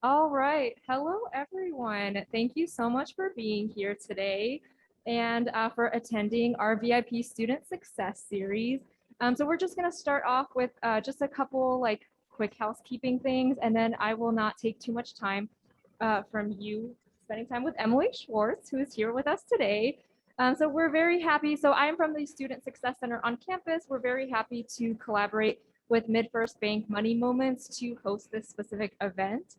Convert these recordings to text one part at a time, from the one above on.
All right. Hello, everyone. Thank you so much for being here today and for attending our VIP Student Success Series. So we're just going to start off with just a couple quick housekeeping things, and then I will not take too much time from you spending time with Emily Schwartz, who is here with us today. So we're very happy. So I'm from the Student Success Center on campus. We're very happy to collaborate with MidFirst Bank Money Moments to host this specific event.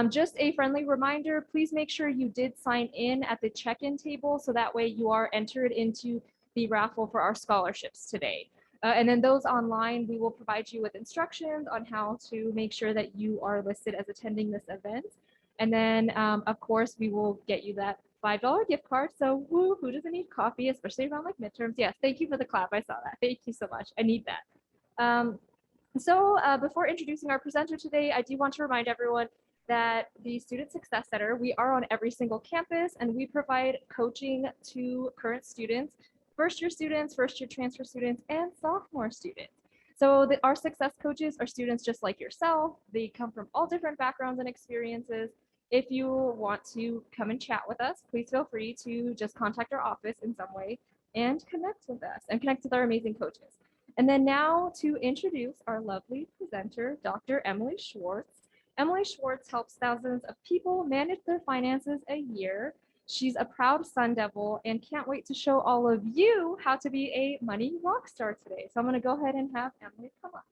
Just a friendly reminder, please make sure you did sign in at the check-in table so that way you are entered into the raffle for our scholarships today. And then those online, we will provide you with instructions on how to make sure that you are listed as attending this event. And then, of course, we will get you that $5 gift card. So woo, who doesn't need coffee, especially around like midterms? Yes, thank you for the clap. I saw that. Thank you so much. I need that. Before introducing our presenter today, I do want to remind everyone that the Student Success Center, we are on every single campus and we provide coaching to current students, first-year students, first-year transfer students, and sophomore students. So our success coaches are students just like yourself. They come from all different backgrounds and experiences. If you want to come and chat with us, please feel free to just contact our office in some way and connect with us and connect with our amazing coaches. And then now to introduce our lovely presenter, Dr. Emily Schwartz. Emily Schwartz helps thousands of people manage their finances a year. She's a proud Sun Devil and can't wait to show all of you how to be a money rock star today. So I'm going to go ahead and have Emily come up.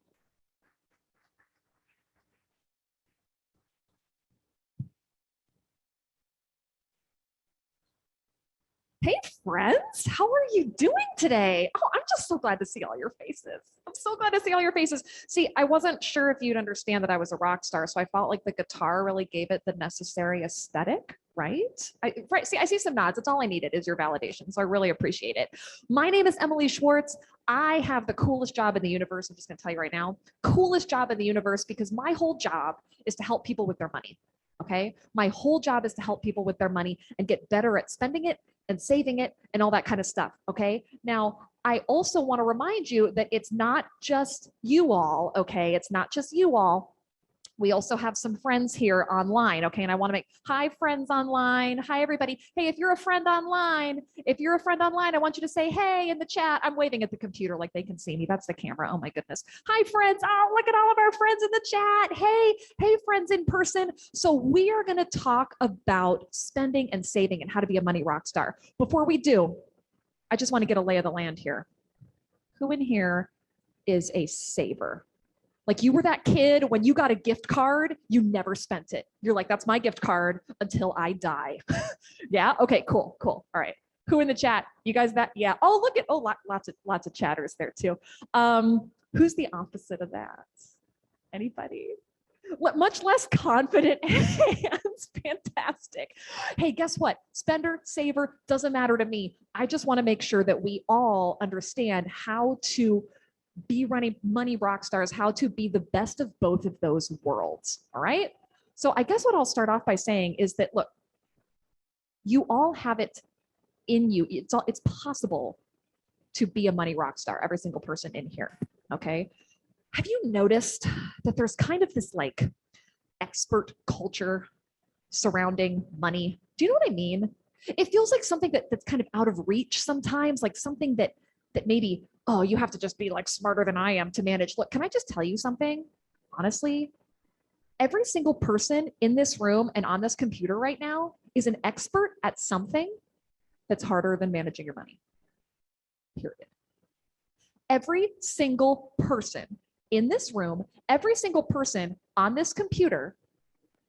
Hey friends, how are you doing today? Oh, I'm just so glad to see all your faces. I'm so glad to see all your faces. See, I wasn't sure if you'd understand that I was a rock star, so I felt like the guitar really gave it the necessary aesthetic, right? Right. See, I see some nods. That's all I needed is your validation, so I really appreciate it. My name is Emily Schwartz. I have the coolest job in the universe. I'm just going to tell you right now, coolest job in the universe because my whole job is to help people with their money. Okay. My whole job is to help people with their money and get better at spending it and saving it and all that kind of stuff. Okay. Now, I also want to remind you that it's not just you all. Okay. It's not just you all. We also have some friends here online. Okay. And I want to make hi friends online. Hi, everybody. Hey, if you're a friend online, I want you to say, hey, in the chat. I'm waving at the computer like they can see me. That's the camera. Oh my goodness. Hi friends. Oh, look at all of our friends in the chat. Hey, friends in person. So we are going to talk about spending and saving and how to be a money rock star. Before we do, I just want to get a lay of the land here. Who in here is a saver? Like you were that kid when you got a gift card, you never spent it. You're like, that's my gift card until I die. Yeah. Okay, cool. All right. Who in the chat? You guys that? Yeah. Oh, look at, lots of chatters there too. Who's the opposite of that? Anybody? Much less confident hands. Fantastic. Hey, guess what? Spender, saver, doesn't matter to me. I just want to make sure that we all understand how to be running money rock stars, how to be the best of both of those worlds. All right. So I guess what I'll start off by saying is that, look, you all have it in you. It's possible to be a money rock star, every single person in here. Okay. Have you noticed that there's kind of this like expert culture surrounding money? Do you know what I mean? It feels like something that's kind of out of reach sometimes, like something that maybe, oh, you have to just be like smarter than I am to manage. Look, can I just tell you something? Honestly, every single person in this room and on this computer right now is an expert at something that's harder than managing your money. Period. Every single person in this room, every single person on this computer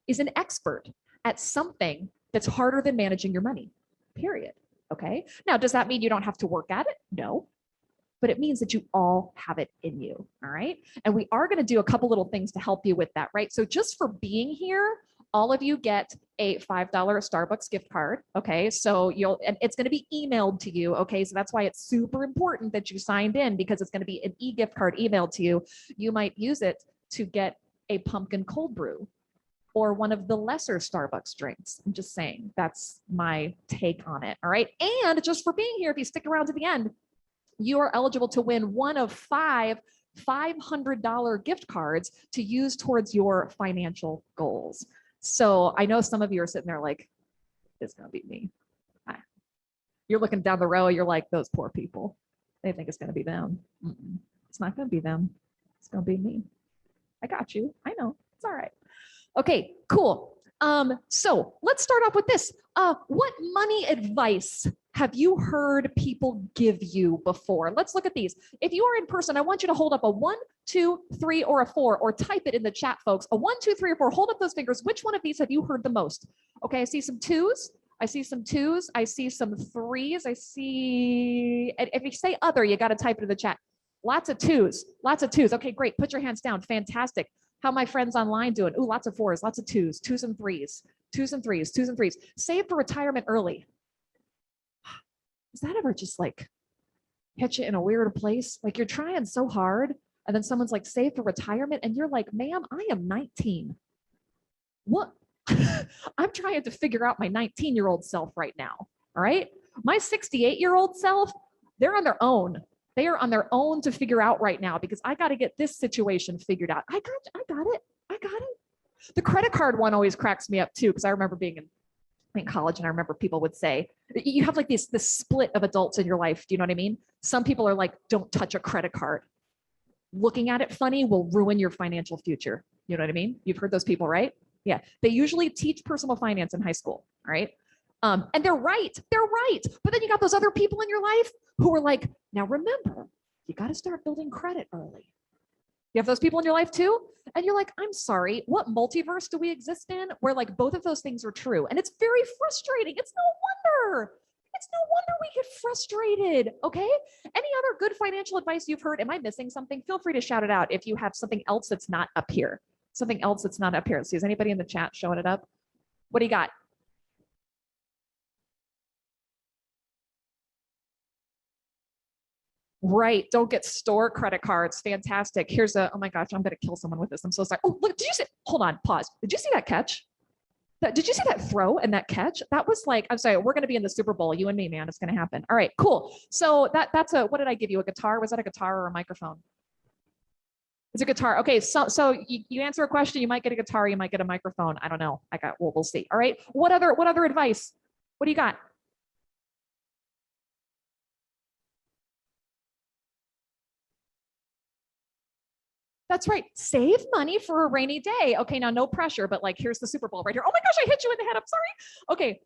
is an expert at something that's harder than managing your money. Period. Okay. Now, does that mean you don't have to work at it? No. But it means that you all have it in you. All right. And we are going to do a couple little things to help you with that. Right. So just for being here, all of you get a $5 Starbucks gift card. Okay. So and it's going to be emailed to you. Okay. So that's why it's super important that you signed in, because it's going to be an e-gift card emailed to you. You might use it to get a pumpkin cold brew or one of the lesser Starbucks drinks. I'm just saying, that's my take on it. All right. And just for being here, if you stick around to the end, you are eligible to win one of 5 $500 gift cards to use towards your financial goals. So I know some of you are sitting there like, it's going to be me. You're looking down the row. You're like, those poor people. They think it's going to be them. It's not going to be them. It's going to be me. I got you. I know. It's all right. Okay, cool. So let's start off with this. What money advice have you heard people give you before? Let's look at these. If you are in person, I want you to hold up a 1, 2, 3, or a 4, or type it in the chat, folks. A 1, 2, 3, or 4. Hold up those fingers. Which one of these have you heard the most? Okay, I see some 2s. I see some 2s. I see some 3s. I see, if you say other, you got to type it in the chat. Lots of 2s. Lots of 2s. Okay, great. Put your hands down. Fantastic. How my friends online doing? Ooh, lots of 4s, lots of 2s, 2s and 3s, 2s and 3s, 2s and 3s. Save for retirement early. Does that ever just like hit you in a weird place? Like you're trying so hard and then someone's like, save for retirement. And you're like, ma'am, I am 19. What? I'm trying to figure out my 19-year-old self right now. All right. My 68-year-old self, they're on their own. They are on their own to figure out right now because I got to get this situation figured out. I got it. The credit card one always cracks me up too, because I remember being in college and I remember people would say, you have like this split of adults in your life. Do you know what I mean? Some people are like, don't touch a credit card. Looking at it funny will ruin your financial future. You know what I mean? You've heard those people, right? Yeah. They usually teach personal finance in high school. All right. And they're right. But then you got those other people in your life who are like, now remember, you got to start building credit early. You have those people in your life too? And you're like, I'm sorry, what multiverse do we exist in where like both of those things are true? And it's very frustrating. It's no wonder we get frustrated. Okay. Any other good financial advice you've heard? Am I missing something? Feel free to shout it out if you have something else that's not up here. Something else that's not up here. See, is anybody in the chat showing it up? What do you got? Right. Don't get store credit cards. Fantastic. Here's a, oh my gosh, I'm going to kill someone with this. I'm so sorry. Oh, look, did you see, hold on, pause. Did you see that catch? Did you see that throw and that catch? That was like, I'm sorry, we're going to be in the Super Bowl. You and me, man. It's going to happen. All right, cool. So that's a, what did I give you? A guitar? Was that a guitar or a microphone? It's a guitar. Okay. So you answer a question, you might get a guitar, you might get a microphone. I don't know. We'll see. All right. What other advice? What do you got? That's right. Save money for a rainy day. Okay, now no pressure, but like here's the Super Bowl right here. Oh my gosh, I hit you in the head. I'm sorry. Okay.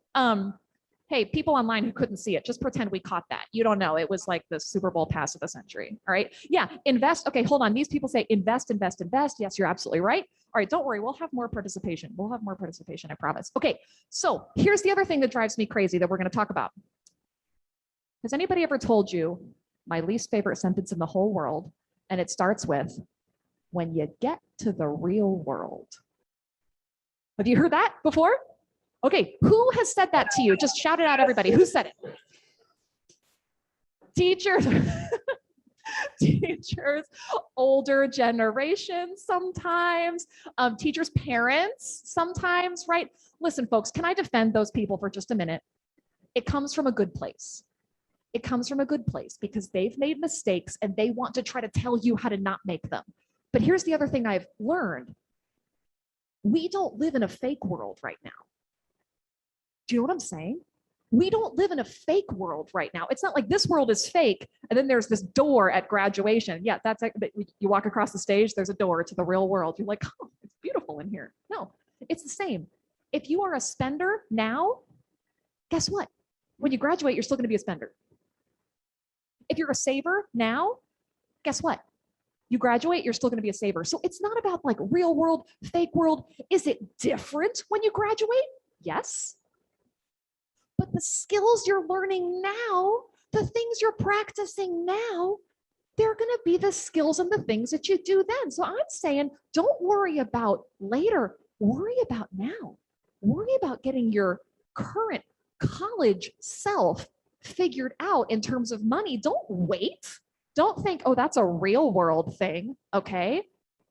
Hey, people online who couldn't see it, just pretend we caught that. You don't know. It was like the Super Bowl pass of the century. All right. Yeah. Invest. Okay, hold on. These people say invest, invest, invest. Yes, you're absolutely right. All right, don't worry. We'll have more participation. I promise. Okay. So here's the other thing that drives me crazy that we're going to talk about. Has anybody ever told you my least favorite sentence in the whole world? And it starts with, when you get to the real world. Have you heard that before? Okay, who has said that to you? Just shout it out, everybody. Who said it? Teachers. Teachers, older generations sometimes, teachers' parents sometimes, right? Listen, folks, can I defend those people for just a minute? It comes from a good place. It comes from a good place because they've made mistakes and they want to try to tell you how to not make them. But here's the other thing I've learned. We don't live in a fake world right now. Do you know what I'm saying? We don't live in a fake world right now. It's not like this world is fake and then there's this door at graduation. Yeah, that's it. You walk across the stage, there's a door to the real world. You're like, oh, it's beautiful in here. No, it's the same. If you are a spender now, guess what? When you graduate, you're still going to be a spender. If you're a saver now, guess what? You graduate, you're still going to be a saver. So it's not about like real world, fake world. Is it different when you graduate? Yes. But the skills you're learning now, the things you're practicing now, they're going to be the skills and the things that you do then. So I'm saying, don't worry about later. Worry about now. Worry about getting your current college self figured out in terms of money. Don't wait. Don't think, oh, that's a real world thing. Okay.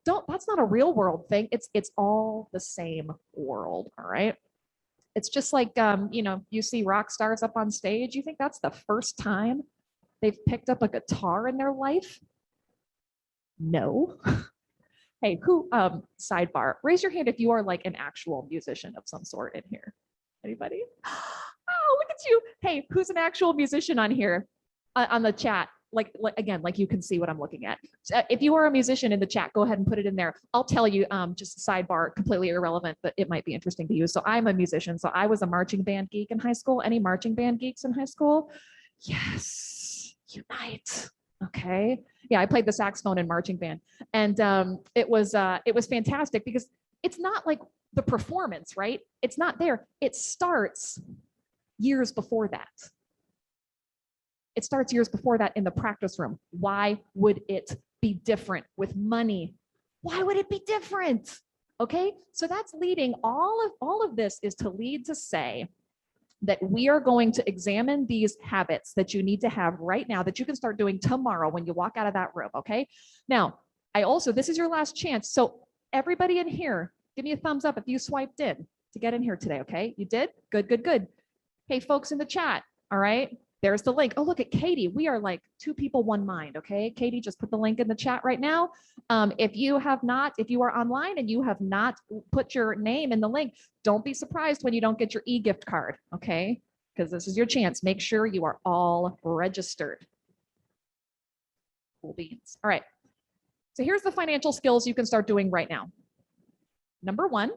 That's not a real world thing. It's all the same world. All right. It's just like, you see rock stars up on stage. You think that's the first time they've picked up a guitar in their life? No. Hey, sidebar, raise your hand if you are like an actual musician of some sort in here. Anybody? Oh, look at you. Hey, who's an actual musician on here on the chat? Again, like you can see what I'm looking at. If you are a musician in the chat, go ahead and put it in there. I'll tell you, just sidebar, completely irrelevant, but it might be interesting to you. So I'm a musician. So I was a marching band geek in high school. Any marching band geeks in high school? Yes, unite. Okay. Yeah, I played the saxophone in marching band, and it was fantastic because it's not like the performance, right? It's not there. It starts years before that. It starts years before that in the practice room. Why would it be different with money? Why would it be different? Okay, so that's leading all of this is to lead to say that we are going to examine these habits that you need to have right now that you can start doing tomorrow when you walk out of that room. Okay, now this is your last chance. So everybody in here, give me a thumbs up if you swiped in to get in here today. Okay, you did? Good, good, good. Hey, folks in the chat. All right. There's the link. Oh, look at Katie. We are like two people, one mind. Okay. Katie, just put the link in the chat right now. If you are online and you have not put your name in the link, don't be surprised when you don't get your e-gift card. Okay. Because this is your chance. Make sure you are all registered. Cool beans. All right. So here's the financial skills you can start doing right now. Number one,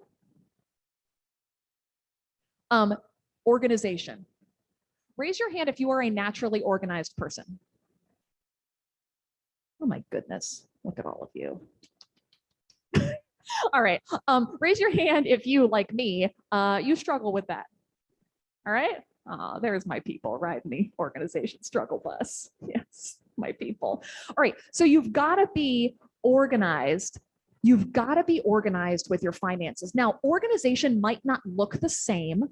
organization. Raise your hand if you are a naturally organized person. Oh my goodness, look at all of you. All right, raise your hand if you, like me, you struggle with that. All right, there's my people riding the organization struggle bus. Yes, my people. All right, so you've got to be organized. You've got to be organized with your finances. Now, organization might not look the same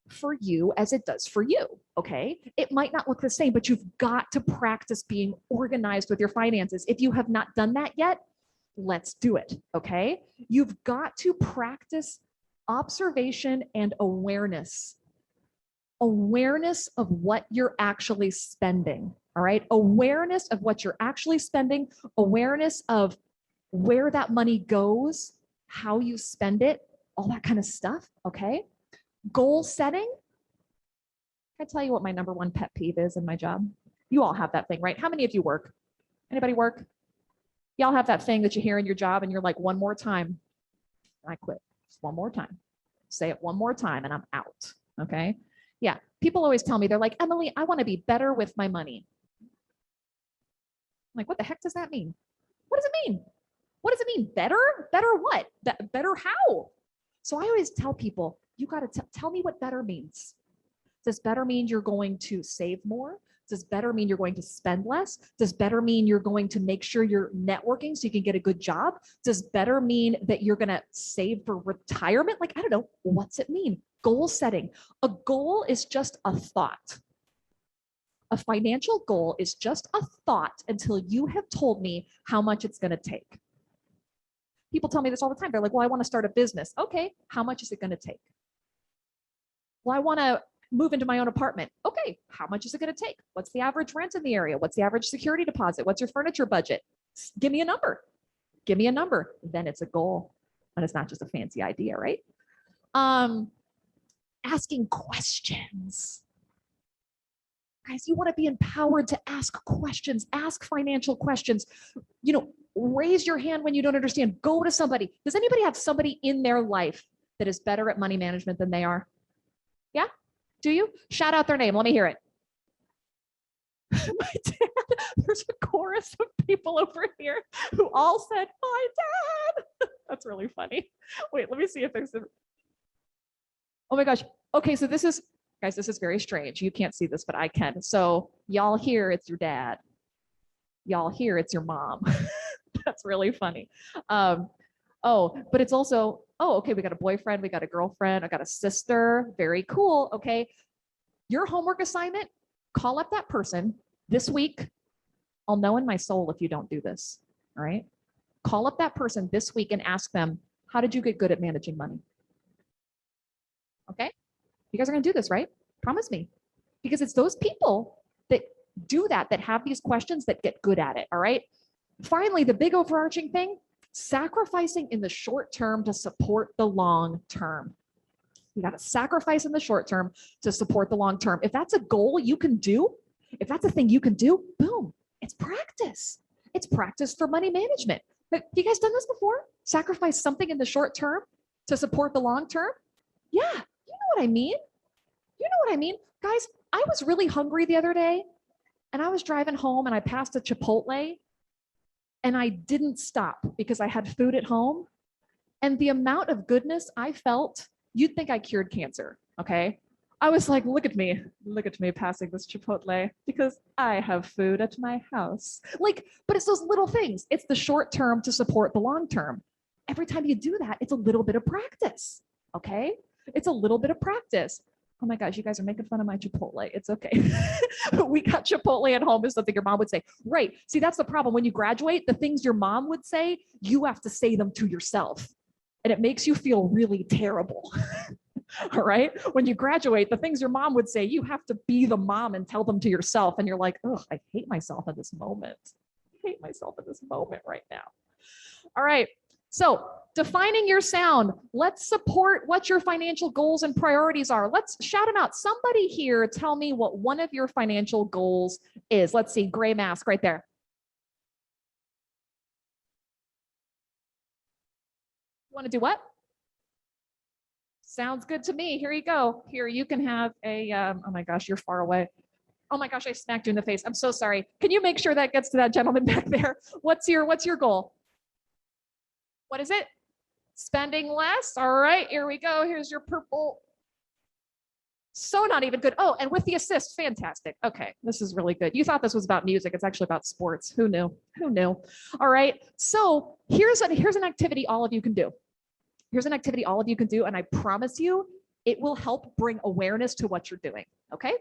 for you as it does for you. Okay. It might not look the same, but you've got to practice being organized with your finances. If you have not done that yet, let's do it. Okay. You've got to practice observation and awareness. Awareness of what you're actually spending. All right. Awareness of what you're actually spending, awareness of where that money goes, how you spend it, all that kind of stuff. Okay. Goal setting. Can I tell you what my number one pet peeve is in my job? You all have that thing, right? How many of you work? Anybody work? Y'all have that thing that you hear in your job and you're like, one more time, I quit. Just one more time. Say it one more time and I'm out. Okay. Yeah. People always tell me, they're like, Emily, I want to be better with my money. I'm like, what the heck does that mean? What does it mean? What does it mean? Better? Better what? Better how? So I always tell people, you got to tell me what better means. Does better mean you're going to save more? Does better mean you're going to spend less? Does better mean you're going to make sure you're networking so you can get a good job? Does better mean that you're going to save for retirement? Like, I don't know. What's it mean? Goal setting. A goal is just a thought. A financial goal is just a thought until you have told me how much it's going to take. People tell me this all the time. They're like, well, I want to start a business. Okay, how much is it going to take? Well, I want to move into my own apartment. Okay, how much is it going to take? What's the average rent in the area? What's the average security deposit? What's your furniture budget? Give me a number. Give me a number. Then it's a goal. And it's not just a fancy idea, right? Asking questions. Guys, you want to be empowered to ask questions, ask financial questions. You know, raise your hand when you don't understand. Go to somebody. Does anybody have somebody in their life that is better at money management than they are? Yeah? Do you? Shout out their name. Let me hear it. My dad. There's a chorus of people over here who all said, my dad. That's really funny. Wait, let me see if there's a... Oh my gosh. Okay, so this is, guys, this is very strange. You can't see this, but I can. So y'all here, it's your dad. Y'all here, it's your mom. That's really funny. Oh, but it's also, oh, okay, we got a boyfriend, we got a girlfriend, I got a sister. Very cool. Okay. Your homework assignment, call up that person this week. I'll know in my soul if you don't do this. All right. Call up that person this week and ask them, how did you get good at managing money? Okay. You guys are going to do this, right? Promise me. Because it's those people that do that, that have these questions that get good at it. All right. Finally, the big overarching thing, sacrificing in the short term to support the long term. You got to sacrifice in the short term to support the long term. If that's a goal you can do, if that's a thing you can do, boom, it's practice. It's practice for money management. Have you guys done this before? Sacrifice something in the short term to support the long term? Yeah, you know what I mean. You know what I mean. Guys, I was really hungry the other day and I was driving home and I passed a Chipotle and I didn't stop because I had food at home. And the amount of goodness I felt, you'd think I cured cancer, okay? I was like, look at me passing this Chipotle because I have food at my house. Like, but it's those little things. It's the short term to support the long term. Every time you do that, it's a little bit of practice, okay? It's a little bit of practice. Oh my gosh, you guys are making fun of my Chipotle. It's okay. We got Chipotle at home is something your mom would say. Right. See, that's the problem. When you graduate, the things your mom would say, you have to say them to yourself. And it makes you feel really terrible. All right. When you graduate, the things your mom would say, you have to be the mom and tell them to yourself. And you're like, oh, I hate myself at this moment. I hate myself at this moment right now. All right. So defining your sound, let's support what your financial goals and priorities are. Let's shout them out. Somebody here, tell me what one of your financial goals is. Let's see, gray mask right there. You want to do what? Sounds good to me. Here you go. Here, you can have a, oh my gosh, you're far away. Oh my gosh, I smacked you in the face. I'm so sorry. Can you make sure that gets to that gentleman back there? What's your goal? What is it? Spending less. All right, here we go. Here's your purple. So not even good. Oh, and with the assist, fantastic. Okay, this is really good. You thought this was about music. It's actually about sports. Who knew? Who knew? All right, so here's an activity all of you can do. Here's an activity all of you can do, and I promise you, it will help bring awareness to what you're doing, okay?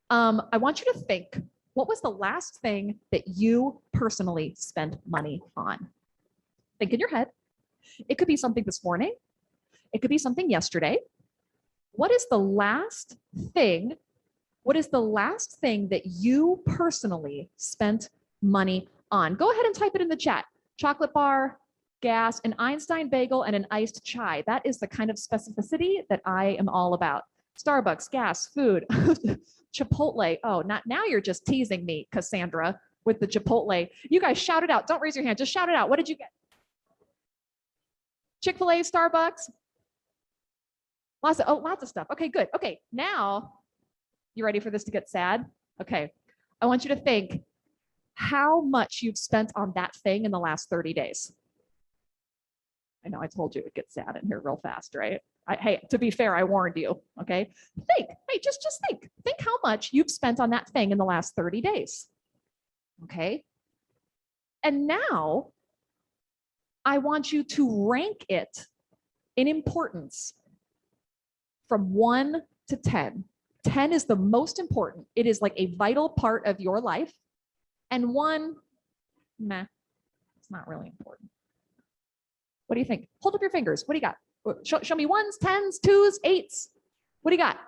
I want you to think, what was the last thing that you personally spent money on? Think in your head. It could be something this morning. It could be something yesterday. What is the last thing that you personally spent money on? Go ahead and type it in the chat. Chocolate bar, gas, an Einstein bagel, and an iced chai. That is the kind of specificity that I am all about. Starbucks, gas, food, Chipotle. Oh, not now you're just teasing me, Cassandra, with the Chipotle. You guys shout it out. Don't raise your hand. Just shout it out. What did you get? Chick-fil-A, Starbucks. Lots of stuff. Okay, good. Okay, now you ready for this to get sad? Okay, I want you to think how much you've spent on that thing in the last 30 days. I know I told you it gets sad in here real fast, right? Hey, to be fair, I warned you, okay? Think, hey, just think. Think how much you've spent on that thing in the last 30 days, okay? And now I want you to rank it in importance from 1 to 10. 10 is the most important. It is like a vital part of your life. And 1, meh, it's not really important. What do you think? Hold up your fingers. What do you got? Show me 1s, 10s, 2s, 8s. What do you got?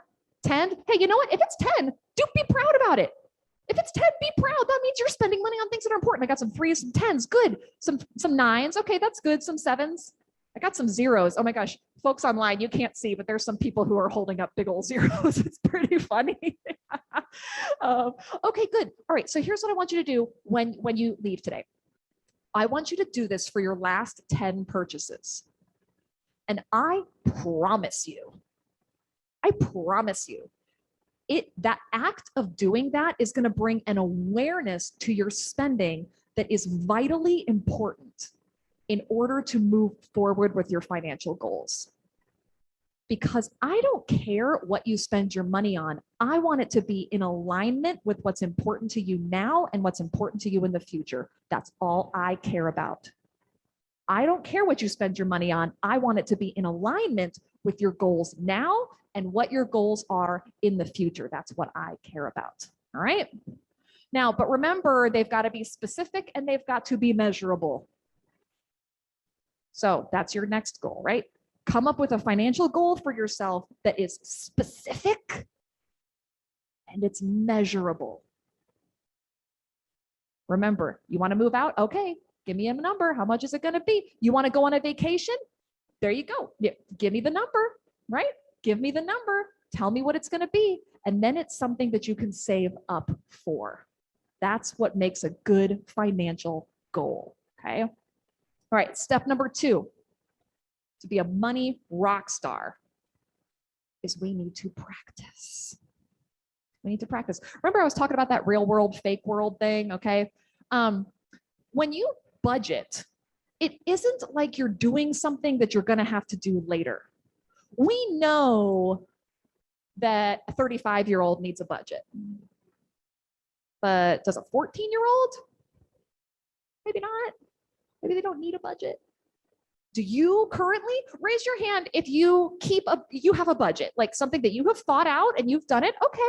10? Hey, you know what? If it's 10, do be proud about it. If it's 10, be proud. That means you're spending money on things that are important. I got some 3s, some 10s. Good. Some 9s. Okay, that's good. Some 7s. I got some 0s. Oh my gosh. Folks online, you can't see, but there's some people who are holding up big old 0s. It's pretty funny. Okay, good. All right. So here's what I want you to do when you leave today. I want you to do this for your last 10 purchases. And I promise you, that act of doing that is going to bring an awareness to your spending that is vitally important in order to move forward with your financial goals. Because I don't care what you spend your money on. I want it to be in alignment with what's important to you now and what's important to you in the future. That's all I care about. I don't care what you spend your money on. I want it to be in alignment with your goals now and what your goals are in the future. That's what I care about. All right. Now, but remember, they've got to be specific and they've got to be measurable. So that's your next goal, right? Come up with a financial goal for yourself that is specific and it's measurable. Remember, you want to move out? Okay. Give me a number. How much is it going to be? You want to go on a vacation? There you go. Yeah, give me the number, right? Give me the number. Tell me what it's going to be. And then it's something that you can save up for. That's what makes a good financial goal. Okay. All right. Step number 2 to be a money rock star is we need to practice. We need to practice. Remember, I was talking about that real world, fake world thing. Okay. When you budget, it isn't like you're doing something that you're going to have to do later. We know that a 35-year-old needs a budget. But does a 14-year-old? Maybe not. Maybe they don't need a budget. Do you currently raise your hand if you have a budget, like something that you have thought out and you've done it? Okay,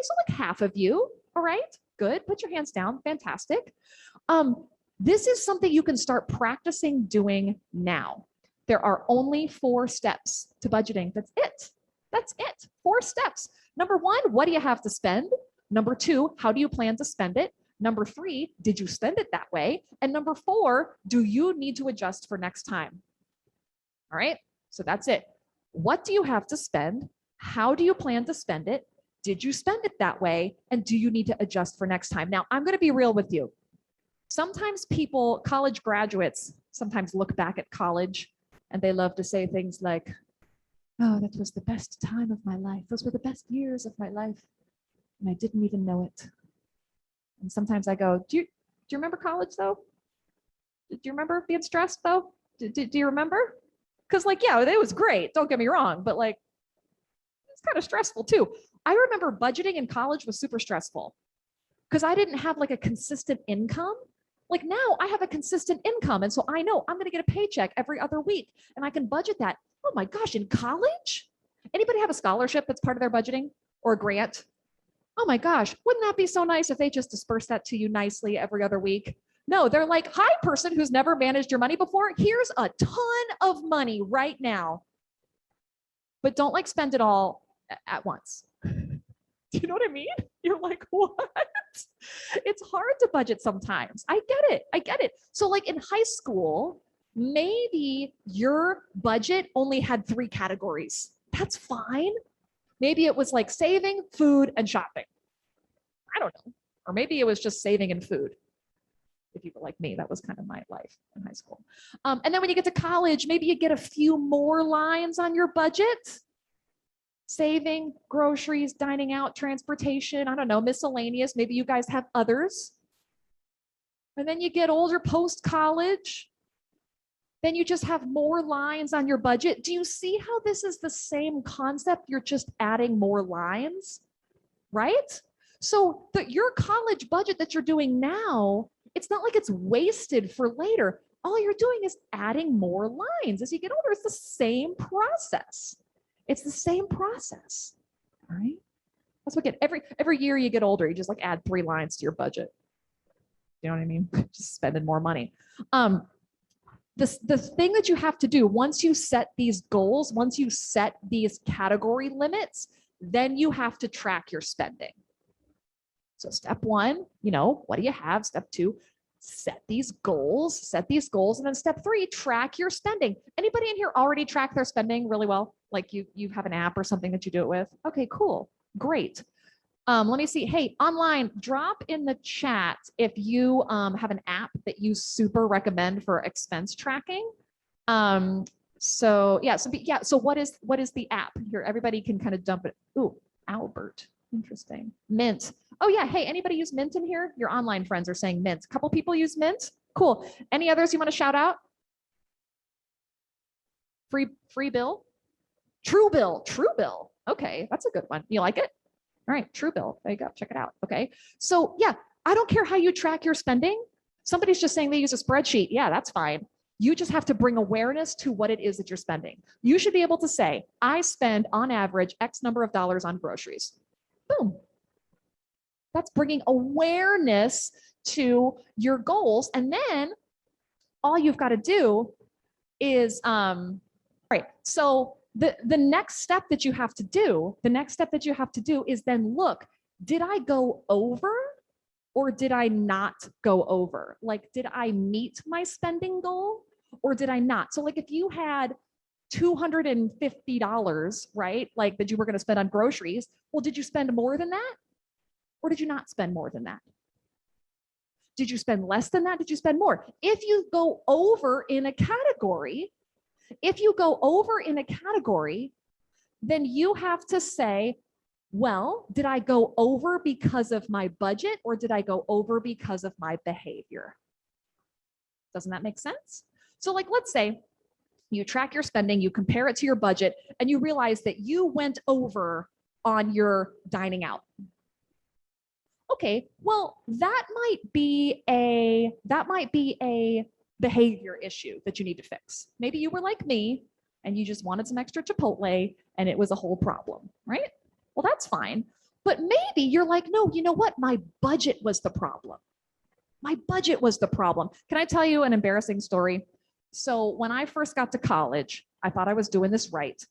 so like half of you. All right, good. Put your hands down. Fantastic. This is something you can start practicing doing now. There are only 4 steps to budgeting. That's it. That's it. 4 steps. Number 1, what do you have to spend? Number 2, how do you plan to spend it? Number 3, did you spend it that way? And number 4, do you need to adjust for next time? All right, so that's it. What do you have to spend? How do you plan to spend it? Did you spend it that way? And do you need to adjust for next time? Now, I'm going to be real with you. Sometimes people, college graduates, sometimes look back at college and they love to say things like, oh, that was the best time of my life. Those were the best years of my life. And I didn't even know it. And sometimes I go, do you remember college though? Do you remember being stressed though? Do you remember? Because like, yeah, it was great. Don't get me wrong. But like, it's kind of stressful too. I remember budgeting in college was super stressful because I didn't have like a consistent income. Like now I have a consistent income. And so I know I'm going to get a paycheck every other week and I can budget that. Oh my gosh, in college? Anybody have a scholarship that's part of their budgeting or a grant? Oh my gosh, wouldn't that be so nice if they just disperse that to you nicely every other week? No, they're like, hi, person who's never managed your money before. Here's a ton of money right now. But don't like spend it all at once. Do you know what I mean? You're like, what? It's hard to budget sometimes. I get it. So like in high school, maybe your budget only had 3 categories. That's fine. Maybe it was like saving, food, and shopping. I don't know. Or maybe it was just saving and food. If you were like me, that was kind of my life in high school. And then when you get to college, maybe you get a few more lines on your budget. Saving, groceries, dining out, transportation, I don't know, miscellaneous. Maybe you guys have others. And then you get older post-college. Then you just have more lines on your budget. Do you see how this is the same concept? You're just adding more lines, right? So your college budget that you're doing now, it's not like it's wasted for later. All you're doing is adding more lines. As you get older, it's the same process. It's the same process, all right? That's what every year you get older, you just like add 3 lines to your budget. You know what I mean? Just spending more money. The thing that you have to do once you set these goals, once you set these category limits, then you have to track your spending. So step 1, what do you have? Step 2, set these goals. And then step 3, track your spending. Anybody in here already track their spending really well? Like you have an app or something that you do it with? Okay, cool. Great. Let me see. Hey, online, drop in the chat if you have an app that you super recommend for expense tracking. So what is the app here? Everybody can kind of dump it. Ooh, Albert. Interesting. Mint. Oh yeah. Hey, anybody use Mint in here? Your online friends are saying Mint. A couple people use Mint. Cool. Any others you want to shout out? Free Bill? Truebill. Okay, that's a good one. You like it? All right, Truebill. There you go. Check it out. Okay. So yeah, I don't care how you track your spending. Somebody's just saying they use a spreadsheet. Yeah, that's fine. You just have to bring awareness to what it is that you're spending. You should be able to say, I spend on average X number of dollars on groceries. Boom. That's bringing awareness to your goals. And then all you've got to do is, right. So the next step that you have to do is then look, did I go over or did I not go over? Like, did I meet my spending goal or did I not? So like if you had $250, right? Like that you were going to spend on groceries. Well, did you spend more than that? Or did you not spend more than that? Did you spend less than that? Did you spend more? If you go over in a category, then you have to say, well, did I go over because of my budget or did I go over because of my behavior? Doesn't that make sense? So like, let's say you track your spending, you compare it to your budget, and you realize that you went over on your dining out. Okay, well, that might be a behavior issue that you need to fix. Maybe you were like me and you just wanted some extra Chipotle and it was a whole problem, right? Well, that's fine. But maybe you're like, no, you know what? My budget was the problem. My budget was the problem. Can I tell you an embarrassing story? So when I first got to college, I thought I was doing this right.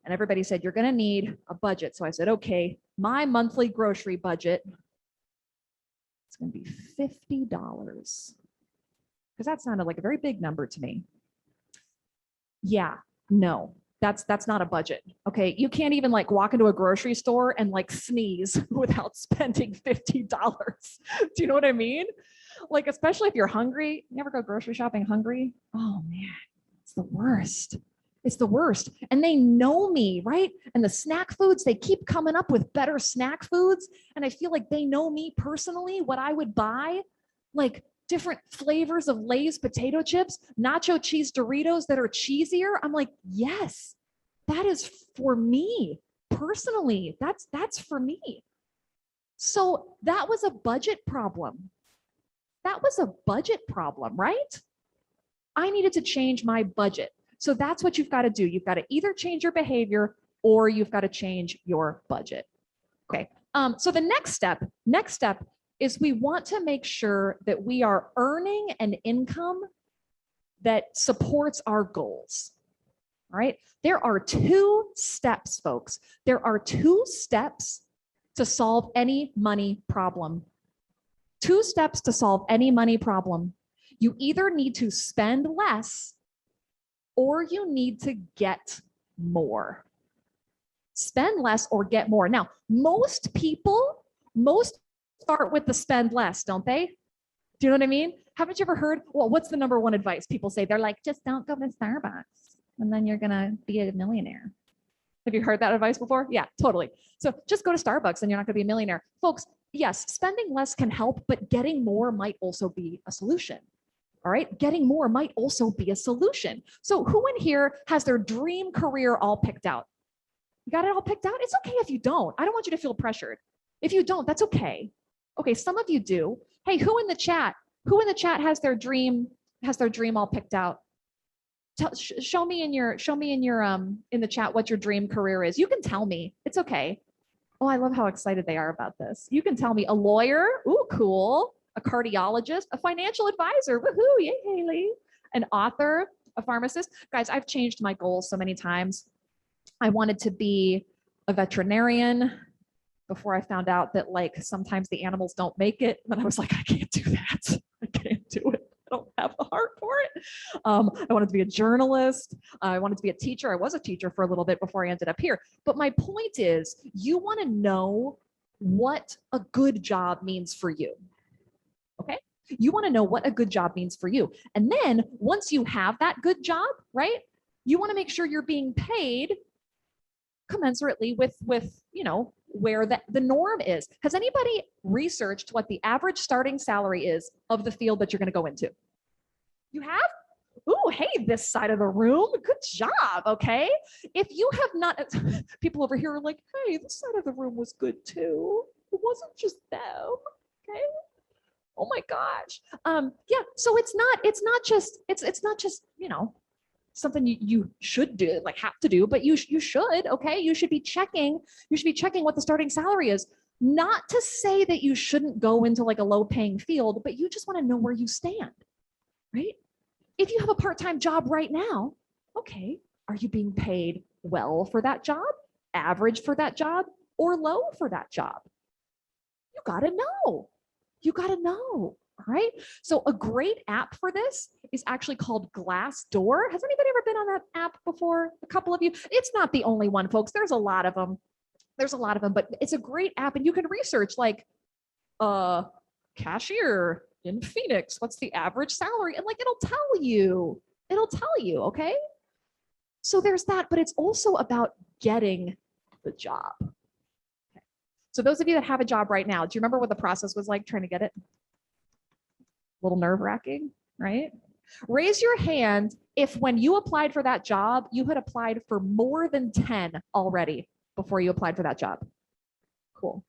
And everybody said, you're going to need a budget. So I said, okay, my monthly grocery budget, it's going to be $50. Because that sounded like a very big number to me. Yeah, no, that's not a budget. Okay, you can't even like walk into a grocery store and like sneeze without spending $50. Do you know what I mean? Like, especially if you're hungry. You ever go grocery shopping hungry? Oh man, it's the worst. It's the worst. And they know me, right? And the snack foods, they keep coming up with better snack foods. And I feel like they know me personally, what I would buy, like different flavors of Lay's potato chips, nacho cheese Doritos that are cheesier. I'm like, yes, that is for me personally. That's for me. So that was a budget problem. That was a budget problem, right? I needed to change my budget. So that's what you've got to do. You've got to either change your behavior or you've got to change your budget. Okay. So the next step is we want to make sure that we are earning an income that supports our goals. All right. There are 2 steps, folks. There are 2 steps to solve any money problem. 2 steps to solve any money problem. You either need to spend less or you need to get more. Spend less or get more. Now, most start with the spend less, don't they? Do you know what I mean? Haven't you ever heard, well, what's the number one advice people say? They're like, just don't go to Starbucks and then you're going to be a millionaire. Have you heard that advice before? Yeah, totally. So just go to Starbucks and you're not going to be a millionaire. Folks, yes, spending less can help, but getting more might also be a solution. All right, getting more might also be a solution. So who in here has their dream career all picked out? You got it all picked out? It's okay if you don't. I don't want you to feel pressured. If you don't, that's okay. Okay, some of you do. Hey, who in the chat has their dream all picked out? Show me in the chat what your dream career is. You can tell me. It's okay. Oh, I love how excited they are about this. You can tell me a lawyer. Ooh, cool. A cardiologist, a financial advisor. Woohoo, yay, Haley. An author, a pharmacist. Guys, I've changed my goals so many times. I wanted to be a veterinarian before I found out that like sometimes the animals don't make it. And I was like, I can't do that. I can't do it. I don't have the heart for it. I wanted to be a journalist. I wanted to be a teacher. I was a teacher for a little bit before I ended up here. But my point is, you want to know what a good job means for you. Okay? You want to know what a good job means for you. And then once you have that good job, right? You want to make sure you're being paid commensurately with where the norm is. Has anybody researched what the average starting salary is of the field that you're going to go into? You have? Ooh, hey, this side of the room. Good job. Okay. If you have not, people over here are like, hey, this side of the room was good too. It wasn't just them. Okay. Oh my gosh. Yeah. So it's not just, something you should do, like have to do, but you should, okay? You should be checking what the starting salary is. Not to say that you shouldn't go into like a low paying field, but you just want to know where you stand, right? If you have a part-time job right now, okay, are you being paid well for that job, average for that job, or low for that job? You got to know. You got to know. All right. So a great app for this is actually called Glassdoor. Has anybody ever been on that app before? A couple of you. It's not the only one, folks. There's a lot of them. But it's a great app, and you can research like cashier in Phoenix, what's the average salary? And like it'll tell you. Okay. So there's that, but it's also about getting the job. Okay. So those of you that have a job right now, do you remember what the process was like trying to get it? A little nerve-wracking, right? Raise your hand if when you applied for that job, you had applied for more than 10 already before you applied for that job. Cool.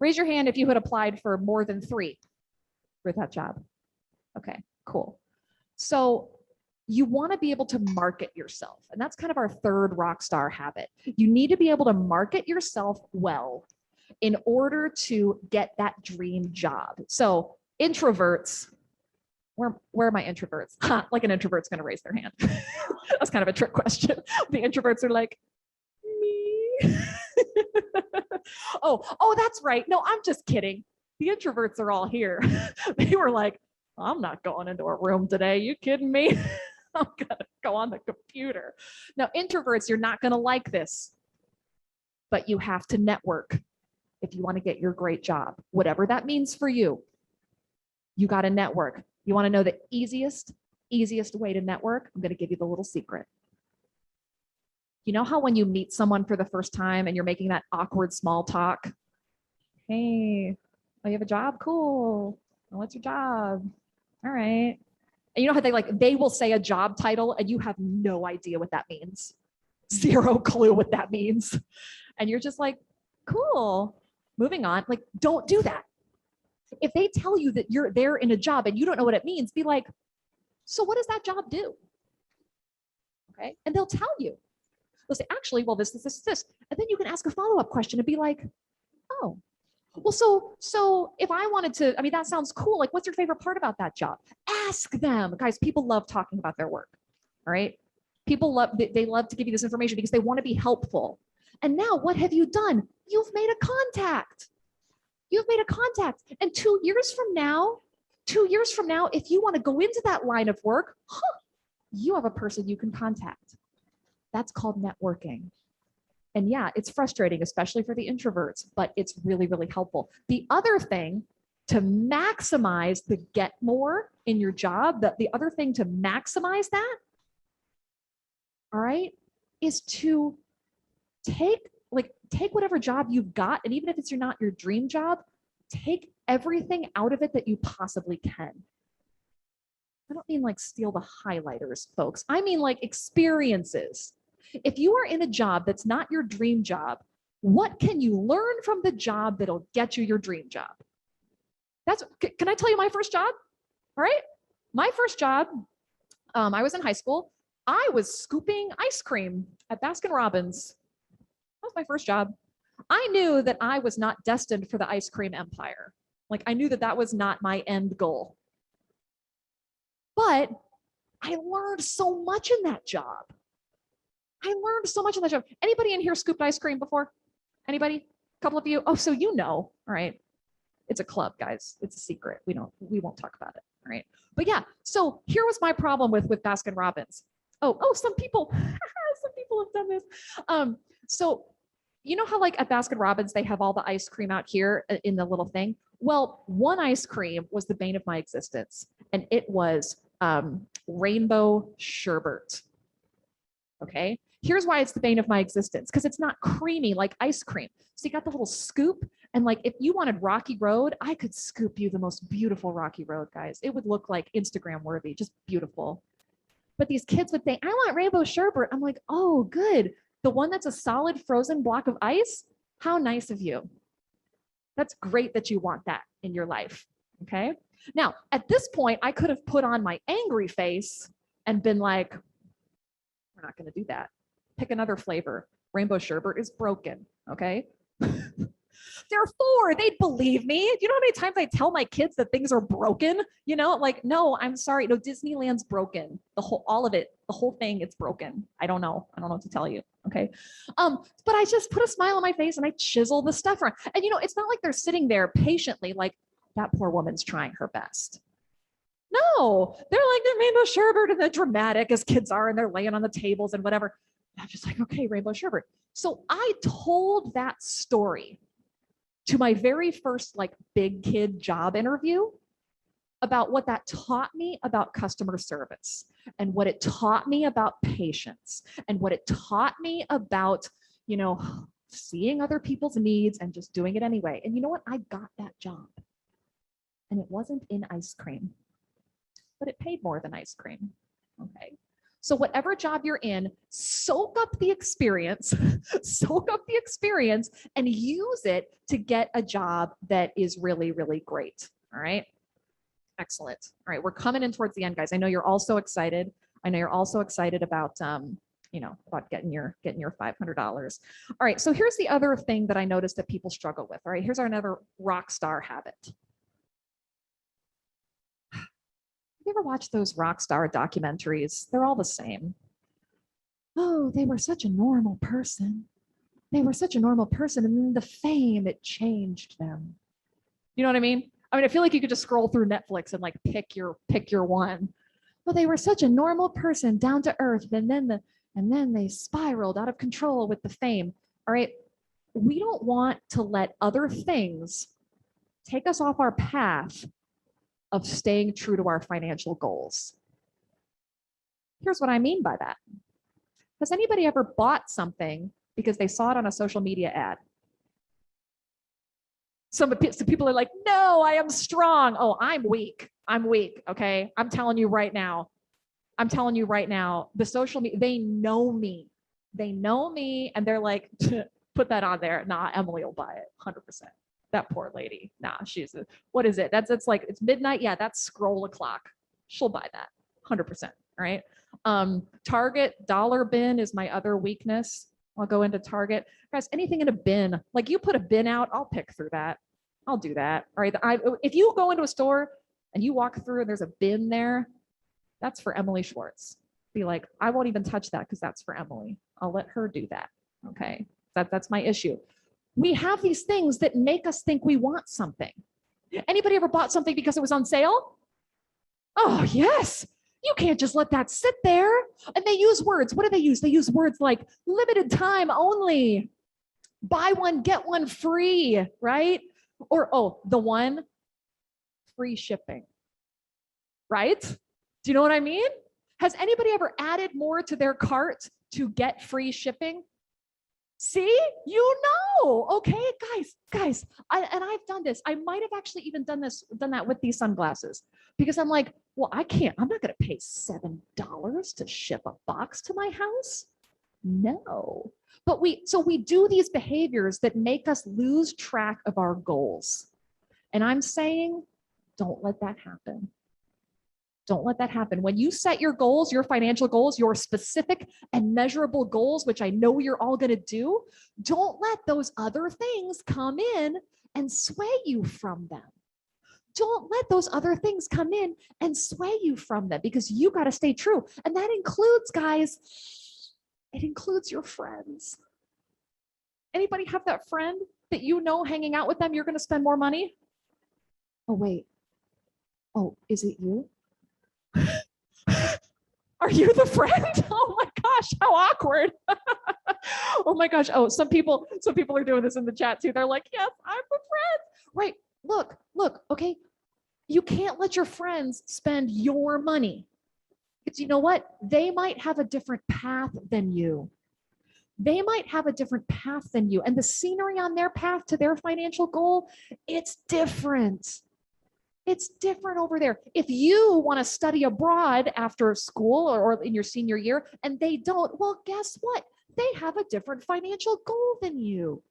Raise your hand if you had applied for more than 3 for that job. Okay, cool. So you want to be able to market yourself. And that's kind of our third rock star habit. You need to be able to market yourself well in order to get that dream job. So introverts, where are my introverts? Like an introvert's going to raise their hand. That's kind of a trick question. The introverts are like, me. Oh, that's right. No, I'm just kidding. The introverts are all here. They were like, I'm not going into a room today. You kidding me? I'm going to go on the computer. Now, introverts, you're not going to like this, but you have to network if you want to get your great job, whatever that means for you. You got to network. You want to know the easiest way to network? I'm going to give you the little secret. You know how when you meet someone for the first time and you're making that awkward small talk? Hey, oh, you have a job? Cool. Well, what's your job? All right. And you know how they will say a job title and you have no idea what that means. 0 clue what that means. And you're just like, cool, moving on. Like, don't do that. If they tell you that you're there in a job and you don't know what it means, be like, so what does that job do? Okay. And they'll tell you. They'll say, actually, well, this. And then you can ask a follow-up question and be like, oh, well, so if I wanted to, I mean, that sounds cool. Like, what's your favorite part about that job? Ask them. Guys, people love talking about their work. All right. They love to give you this information because they want to be helpful. And now what have you done? You've made a contact. And 2 years from now, if you want to go into that line of work, you have a person you can contact. That's called networking. And yeah, it's frustrating, especially for the introverts, but it's really, really helpful. The other thing to maximize the get more in your job, the other thing to maximize that, all right, is to take whatever job you've got, and even if it's not your dream job, take everything out of it that you possibly can. I don't mean like steal the highlighters, folks. I mean like experiences. If you are in a job that's not your dream job, what can you learn from the job that'll get you your dream job? Can I tell you my first job? All right. My first job, I was in high school. I was scooping ice cream at Baskin-Robbins. That was my first job. I knew that I was not destined for the ice cream empire. Like, I knew that that was not my end goal. But I learned so much in that job. Anybody in here scooped ice cream before? Anybody? A couple of you? Oh, so you know. All right. It's a club, guys. It's a secret. We won't talk about it. All right. But yeah, so here was my problem with Baskin-Robbins. Some people have done this. So you know how like at Baskin-Robbins, they have all the ice cream out here in the little thing? Well, one ice cream was the bane of my existence, and it was rainbow sherbet. Okay. Here's why it's the bane of my existence, because it's not creamy like ice cream. So you got the little scoop, and like if you wanted Rocky Road, I could scoop you the most beautiful Rocky Road, guys. It would look like Instagram worthy, just beautiful. But these kids would say, I want rainbow sherbet. I'm like, oh, good. The one that's a solid frozen block of ice? How nice of you. That's great that you want that in your life. Okay. Now, at this point, I could have put on my angry face and been like, we're not going to do that. Pick another flavor. Rainbow sherbet is broken. Okay. Therefore, they'd believe me. You know how many times I tell my kids that things are broken? You know, like, no, I'm sorry. No, Disneyland's broken. All of it, the whole thing, it's broken. I don't know what to tell you. Okay. But I just put a smile on my face and I chisel the stuff around. And you know, it's not like they're sitting there patiently, like, that poor woman's trying her best. No, they're rainbow sherbet and they're dramatic as kids are, and they're laying on the tables and whatever. I'm just like, okay, rainbow sherbet. So I told that story to my very first like big kid job interview about what that taught me about customer service and what it taught me about patience and what it taught me about, seeing other people's needs and just doing it anyway. And you know what? I got that job. And it wasn't in ice cream, but it paid more than ice cream. Okay. So whatever job you're in, soak up the experience, and use it to get a job that is really, really great. All right. Excellent. All right. We're coming in towards the end, guys. I know you're all so excited. I know you're also excited about, about getting your $500. All right. So here's the other thing that I noticed that people struggle with. All right. Here's our another rock star habit. You ever watch those rock star documentaries? They're all the same. Oh, they were such a normal person. They were such a normal person. And then the fame, it changed them. You know what I mean? I feel like you could just scroll through Netflix and like pick your one. Well, they were such a normal person, down to earth, and then they spiraled out of control with the fame. All right. We don't want to let other things take us off our path of staying true to our financial goals. Here's what I mean by that. Has anybody ever bought something because they saw it on a social media ad? Some people are like, no, I am strong. Oh, I'm weak. Okay. I'm telling you right now, the social media, they know me. And they're like, put that on there. Nah, Emily will buy it 100%. That poor lady. Nah, what is it? It's like, it's midnight. Yeah, that's scroll o'clock. She'll buy that 100%. Right. Target dollar bin is my other weakness. I'll go into Target. Guys, anything in a bin, like you put a bin out, I'll pick through that. I'll do that. All right. If you go into a store and you walk through and there's a bin there, that's for Emily Schwartz. Be like, I won't even touch that because that's for Emily. I'll let her do that. Okay. That's my issue. We have these things that make us think we want something. Anybody ever bought something because it was on sale? Oh, yes. You can't just let that sit there. And they use words. What do they use? They use words like limited time only, buy one, get one free, right? Or, oh, the one, free shipping, right? Do you know what I mean? Has anybody ever added more to their cart to get free shipping? See, okay, guys, I've done this. I might have actually even done that with these sunglasses because I'm like, well, I'm not going to pay $7 to ship a box to my house. No, but we do these behaviors that make us lose track of our goals. And I'm saying, don't let that happen. Don't let that happen. When you set your goals, your financial goals, your specific and measurable goals, which I know you're all going to do, don't let those other things come in and sway you from them. Don't let those other things come in and sway you from them because you got to stay true. And that includes, guys, it includes your friends. Anybody have that friend that hanging out with them, you're going to spend more money? Oh, wait. Oh, is it you? Are you the friend? Oh my gosh, how awkward. Oh my gosh. Oh, some people are doing this in the chat too. They're like, yes, I'm the friend. Right. Look, okay. You can't let your friends spend your money. Because you know what? They might have a different path than you. And the scenery on their path to their financial goal, it's different. It's different over there. If you want to study abroad after school or in your senior year and they don't, well, guess what? They have a different financial goal than you.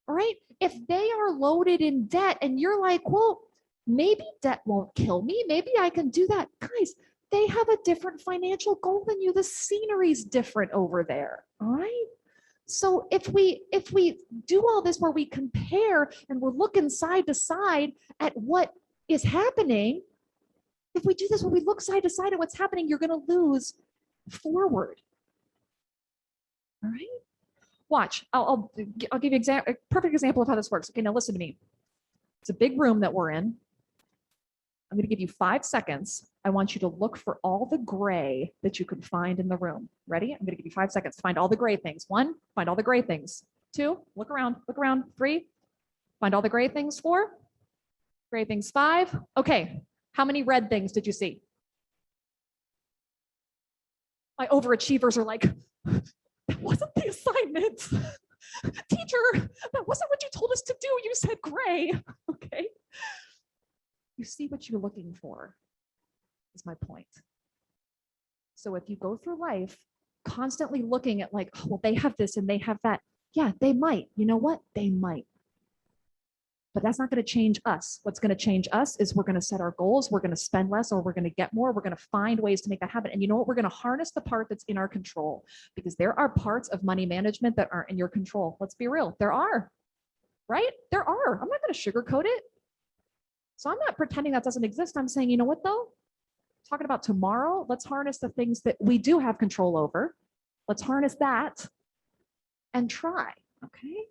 All right. If they are loaded in debt and you're like, well, maybe debt won't kill me. Maybe I can do that. Guys, they have a different financial goal than you. The scenery's different over there. All right. So if we do all this where we compare and we're looking side to side at what is happening, if we do this when we look side to side at what's happening, you're going to lose forward. All right. Watch. I'll give you a perfect example of how this works. Okay, now listen to me. It's a big room that we're in. I'm going to give you 5 seconds. I want you to look for all the gray that you can find in the room. Ready? I'm going to give you 5 seconds to find all the gray things. 1, find all the gray things. 2, look around, look around. 3, find all the gray things. 4, gray things. 5. Okay. How many red things did you see? My overachievers are like, that wasn't the assignment. Teacher, that wasn't what you told us to do. You said gray. Okay. You see what you're looking for, is my point. So if you go through life constantly looking at like, oh, well, they have this and they have that. Yeah, they might. You know what? They might. But that's not going to change us. What's going to change us is we're going to set our goals. We're going to spend less, or we're going to get more. We're going to find ways to make that happen. And you know what? We're going to harness the part that's in our control, because there are parts of money management that aren't in your control. Let's be real. There are, right? There are. I'm not going to sugarcoat it. So I'm not pretending that doesn't exist. I'm saying, you know what though? Talking about tomorrow, let's harness the things that we do have control over. Let's harness that and try, okay?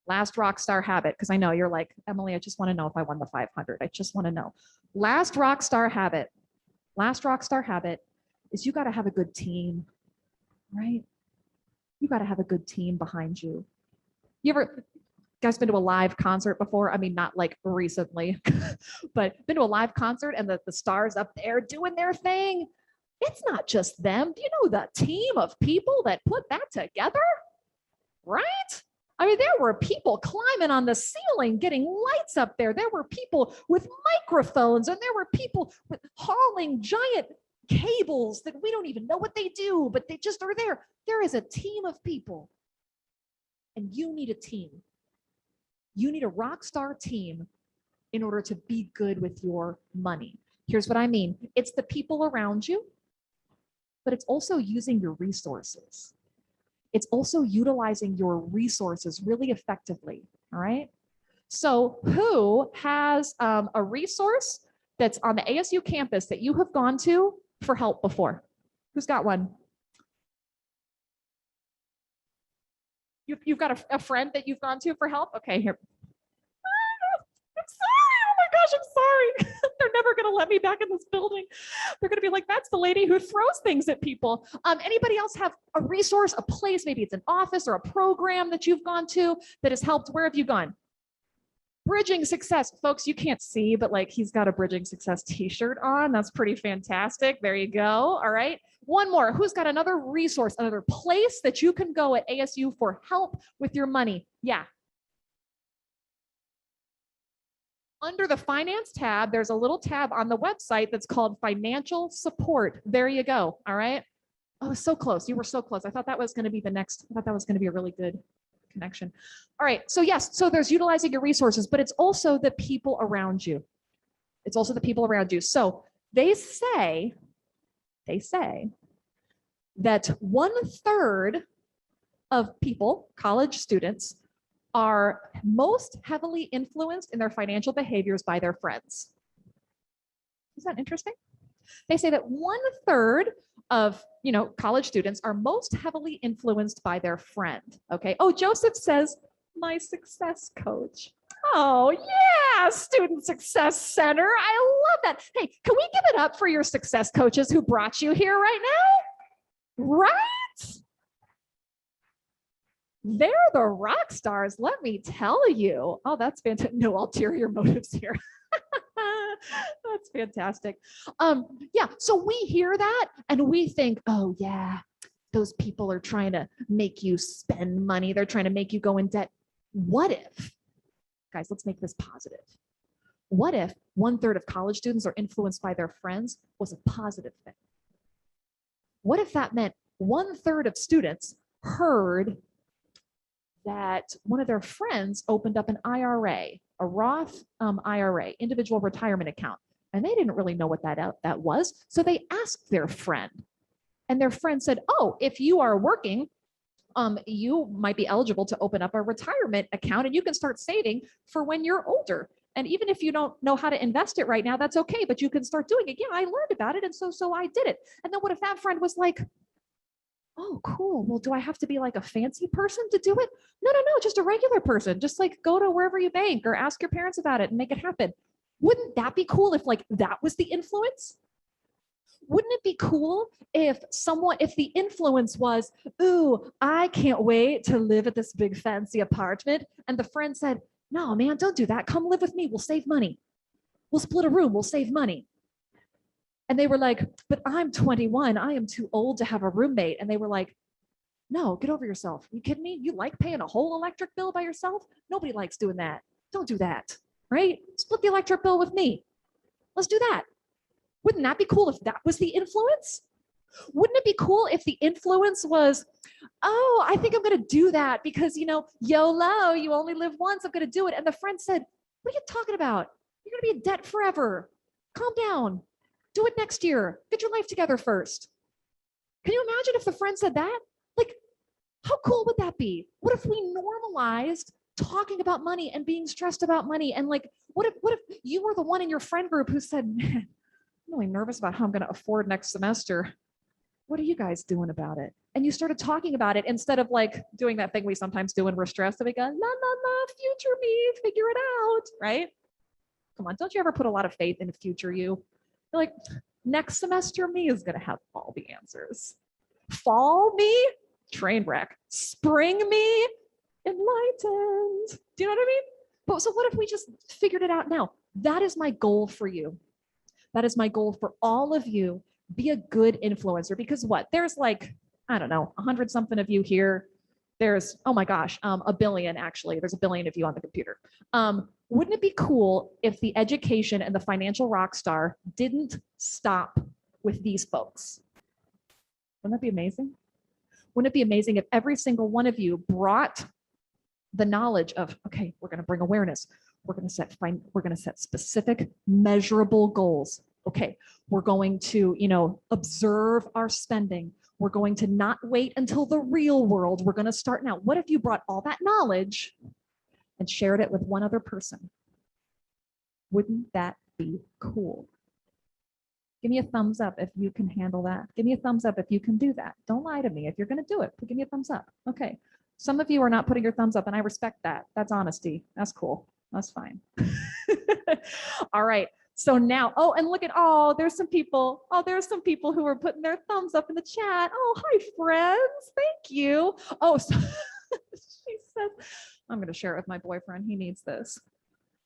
Last rock star habit, because I know you're like, Emily, I just want to know if I won the 500. I just want to know. Last rock star habit is you got to have a good team, right? You got to have a good team behind you. You ever guys been to a live concert before? I mean, not like recently, but been to a live concert and the stars up there doing their thing. It's not just them. Do you know the team of people that put that together? Right? I mean, there were people climbing on the ceiling, getting lights up there. There were people with microphones, and there were people with hauling giant cables that we don't even know what they do, but they just are there. There is a team of people, and you need a team. You need a rock star team in order to be good with your money. Here's what I mean. It's the people around you, but it's also using your resources. It's also utilizing your resources really effectively, all right? So who has a resource that's on the ASU campus that you have gone to for help before? Who's got one? You've got a friend that you've gone to for help? Okay, here. I'm sorry. Oh my gosh, I'm sorry. They're never going to let me back in this building. They're going to be like, that's the lady who throws things at people. Anybody else have a resource, a place, maybe it's an office or a program that you've gone to that has helped? Where have you gone? Bridging Success. Folks, you can't see, but like he's got a Bridging Success t-shirt on. That's pretty fantastic. There you go. All right. One more. Who's got another resource, another place that you can go at ASU for help with your money? Yeah. Under the finance tab, there's a little tab on the website that's called financial support. There you go. All right. Oh, so close. You were so close. I thought that was going to be the next. I thought that was going to be a really good connection. All right. So yes, so there's utilizing your resources, but it's also the people around you. It's also the people around you. So they say that 1/3 of people, college students, are most heavily influenced in their financial behaviors by their friends. Is that interesting? They say that 1/3 of college students are most heavily influenced by their friend. Okay. Oh, Joseph says, my success coach. Oh yeah, Student Success Center. I love that. Hey, can we give it up for your success coaches who brought you here right now? Right? They're the rock stars, let me tell you. Oh, that's fantastic. No ulterior motives here. That's fantastic. Yeah, so we hear that and we think, oh yeah, those people are trying to make you spend money. They're trying to make you go in debt. What if, guys, let's make this positive. What if 1/3 of college students are influenced by their friends was a positive thing? What if that meant 1/3 of students heard that one of their friends opened up an IRA, a Roth IRA, individual retirement account, and they didn't really know what that was. So they asked their friend, and their friend said, oh, if you are working, you might be eligible to open up a retirement account and you can start saving for when you're older. And even if you don't know how to invest it right now, that's okay, but you can start doing it. Yeah, I learned about it. And so I did it. And then what if that friend was like, Oh, cool. Well, do I have to be like a fancy person to do it? No, no, no, just a regular person. Just like go to wherever you bank or ask your parents about it and make it happen. Wouldn't that be cool if like that was the influence? Wouldn't it be cool if if the influence was, ooh, I can't wait to live at this big fancy apartment. And the friend said, no, man, don't do that. Come live with me. We'll save money. We'll split a room. We'll save money. And they were like, but I'm 21. I am too old to have a roommate. And they were like, no, get over yourself. Are you kidding me? You like paying a whole electric bill by yourself? Nobody likes doing that. Don't do that, right? Split the electric bill with me. Let's do that. Wouldn't that be cool if that was the influence? Wouldn't it be cool if the influence was, oh, I think I'm going to do that because, YOLO, you only live once. I'm going to do it. And the friend said, what are you talking about? You're going to be in debt forever. Calm down. Do it next year. Get your life together first. Can you imagine if the friend said that? Like, how cool would that be? What if we normalized talking about money and being stressed about money? And like, what if you were the one in your friend group who said, man, I'm really nervous about how I'm going to afford next semester. What are you guys doing about it? And you started talking about it instead of like doing that thing we sometimes do when we're stressed and we go, la, la, la, future me, figure it out, right? Come on, don't you ever put a lot of faith in future you? You're like, next semester me is going to have all the answers. Fall me, train wreck. Spring me, enlightened. Do you know what I mean? But so what if we just figured it out now? That is my goal for you. That is my goal for all of you. Be a good influencer because what? There's like, I don't know, 100 something of you here. There's, oh my gosh, a billion actually. There's a billion of you on the computer. Wouldn't it be cool if the education and the financial rock star didn't stop with these folks? Wouldn't that be amazing? Wouldn't it be amazing if every single one of you brought the knowledge of, okay, we're going to bring awareness. We're going to set specific measurable goals. Okay, we're going to, observe our spending. We're going to not wait until the real world. We're going to start now. What if you brought all that knowledge and shared it with one other person? Wouldn't that be cool? Give me a thumbs up if you can handle that. Give me a thumbs up if you can do that. Don't lie to me. If you're going to do it, give me a thumbs up. Okay. Some of you are not putting your thumbs up, and I respect that. That's honesty. That's cool. That's fine. All right. So now, and look at, there's some people who are putting their thumbs up in the chat. Oh, hi, friends. Thank you. Oh, so she says, I'm going to share it with my boyfriend. He needs this.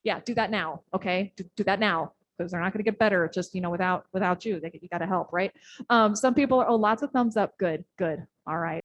Yeah, do that now. Okay. Do that now. Because they're not going to get better just, without you. You got to help, right? Some people are, lots of thumbs up. Good. All right.